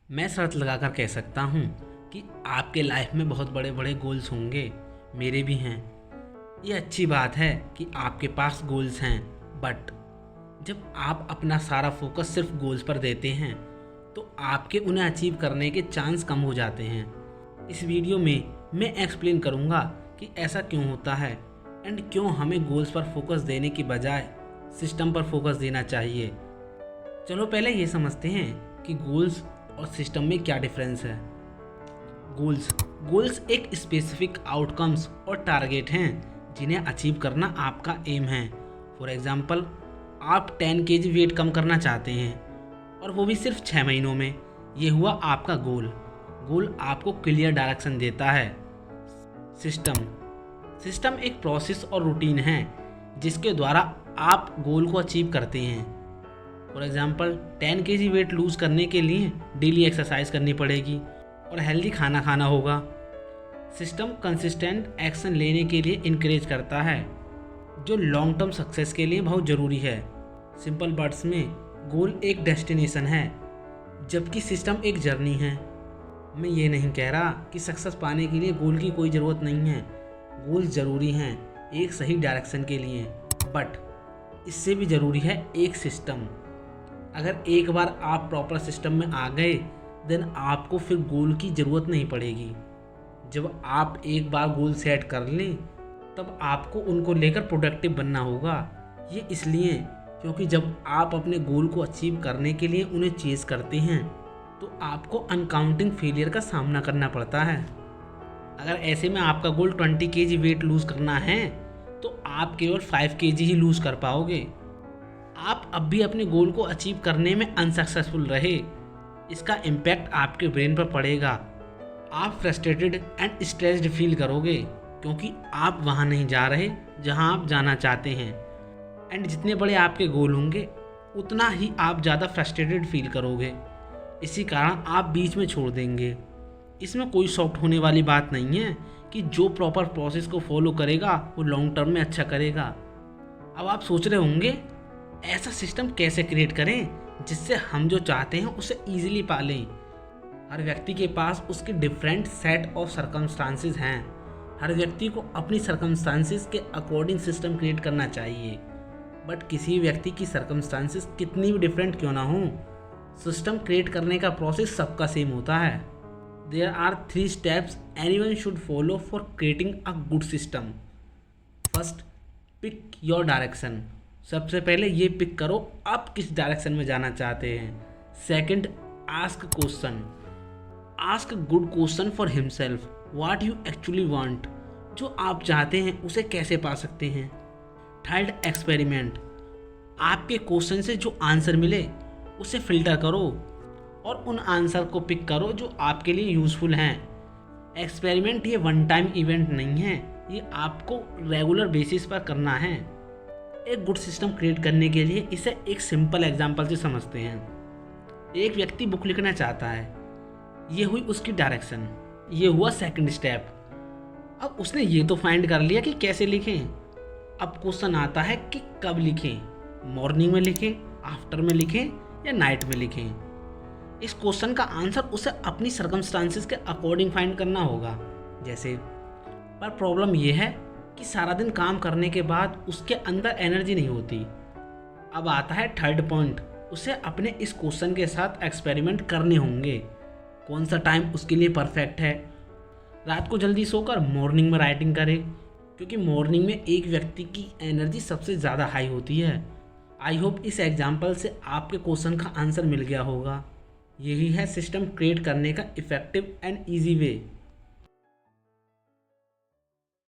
मैं शर्त लगाकर कह सकता हूँ कि आपके लाइफ में बहुत बड़े बड़े गोल्स होंगे, मेरे भी हैं। ये अच्छी बात है कि आपके पास गोल्स हैं, बट जब आप अपना सारा फोकस सिर्फ गोल्स पर देते हैं तो आपके उन्हें अचीव करने के चांस कम हो जाते हैं। इस वीडियो में मैं एक्सप्लेन करूँगा कि ऐसा क्यों होता है एंड क्यों हमें गोल्स पर फोकस देने की बजाय सिस्टम पर फोकस देना चाहिए। चलो पहले ये समझते हैं कि गोल्स और सिस्टम में क्या डिफरेंस है। गोल्स एक स्पेसिफिक आउटकम्स और टारगेट हैं जिन्हें अचीव करना आपका एम है। फॉर एग्जांपल, आप 10 kg वेट कम करना चाहते हैं और वो भी सिर्फ 6 महीनों में। ये हुआ आपका गोल आपको क्लियर डायरेक्शन देता है। सिस्टम एक प्रोसेस और रूटीन है जिसके द्वारा आप गोल को अचीव करते हैं। For example, 10 kg weight lose करने के लिए डेली एक्सरसाइज करनी पड़ेगी और हेल्दी खाना खाना होगा। सिस्टम कंसिस्टेंट एक्शन लेने के लिए इनकरेज करता है, जो लॉन्ग टर्म सक्सेस के लिए बहुत ज़रूरी है। सिंपल वर्ड्स में, गोल एक डेस्टिनेशन है जबकि सिस्टम एक जर्नी है। मैं ये नहीं कह रहा कि सक्सेस पाने के लिए गोल की कोई ज़रूरत नहीं है। गोल्स ज़रूरी हैं एक सही डायरेक्शन के लिए, बट इससे भी ज़रूरी है एक सिस्टम। अगर एक बार आप प्रॉपर सिस्टम में आ गए देन आपको फिर गोल की ज़रूरत नहीं पड़ेगी। जब आप एक बार गोल सेट कर लें तब आपको उनको लेकर प्रोडक्टिव बनना होगा। ये इसलिए क्योंकि जब आप अपने गोल को अचीव करने के लिए उन्हें चेज़ करते हैं तो आपको अनकाउंटिंग फेलियर का सामना करना पड़ता है। अगर ऐसे में आपका गोल 20 kg वेट लूज़ करना है तो आप केवल 5 kg ही लूज़ कर पाओगे। आप अब भी अपने गोल को अचीव करने में अनसक्सेसफुल रहे, इसका इम्पैक्ट आपके ब्रेन पर पड़ेगा। आप फ्रस्ट्रेटेड एंड स्ट्रेस्ड फील करोगे क्योंकि आप वहाँ नहीं जा रहे जहाँ आप जाना चाहते हैं। एंड जितने बड़े आपके गोल होंगे उतना ही आप ज़्यादा फ्रस्ट्रेटेड फील करोगे। इसी कारण आप बीच में छोड़ देंगे। इसमें कोई सॉफ्ट होने वाली बात नहीं है कि जो प्रॉपर प्रोसेस को फॉलो करेगा वो लॉन्ग टर्म में अच्छा करेगा। अब आप सोच रहे होंगे ऐसा सिस्टम कैसे क्रिएट करें जिससे हम जो चाहते हैं उसे ईजिली पा लें। हर व्यक्ति के पास उसके डिफरेंट सेट ऑफ सर्कमस्टांसेस हैं। हर व्यक्ति को अपनी सर्कमस्टांसेस के अकॉर्डिंग सिस्टम क्रिएट करना चाहिए, बट किसी व्यक्ति की सर्कमस्टांसेस कितनी भी डिफरेंट क्यों ना हो, सिस्टम क्रिएट करने का प्रोसेस सबका सेम होता है। There are 3 steps anyone should follow for creating a good system. First, pick your direction. सबसे पहले ये पिक करो आप किस डायरेक्शन में जाना चाहते हैं। Second, ask question. Ask good question for himself. What you actually want. जो आप चाहते हैं उसे कैसे पा सकते हैं। Third, experiment. आपके क्वेश्चन से जो आंसर मिले उसे फिल्टर करो और उन आंसर को पिक करो जो आपके लिए यूज़फुल हैं। एक्सपेरिमेंट ये वन टाइम इवेंट नहीं है, ये आपको रेगुलर बेसिस पर करना है। एक गुड सिस्टम क्रिएट करने के लिए इसे एक सिंपल एग्जांपल से समझते हैं। एक व्यक्ति बुक लिखना चाहता है, ये हुई उसकी डायरेक्शन, ये हुआ सेकंड स्टेप। अब उसने ये तो फाइंड कर लिया कि कैसे लिखें। अब क्वेश्चन आता है कि कब लिखें, मॉर्निंग में लिखें, आफ्टर में लिखें या नाइट में लिखें। इस क्वेश्चन का आंसर उसे अपनी सर्कमस्टांसेस के अकॉर्डिंग फाइंड करना होगा। जैसे, पर प्रॉब्लम यह है कि सारा दिन काम करने के बाद उसके अंदर एनर्जी नहीं होती। अब आता है थर्ड पॉइंट, उसे अपने इस क्वेश्चन के साथ एक्सपेरिमेंट करने होंगे। कौन सा टाइम उसके लिए परफेक्ट है। रात को जल्दी सोकर मॉर्निंग में राइटिंग करे, क्योंकि मॉर्निंग में एक व्यक्ति की एनर्जी सबसे ज़्यादा हाई होती है। आई होप इस एग्जाम्पल से आपके क्वेश्चन का आंसर मिल गया होगा। यही है सिस्टम क्रिएट करने का इफ़ेक्टिव एंड ईजी वे।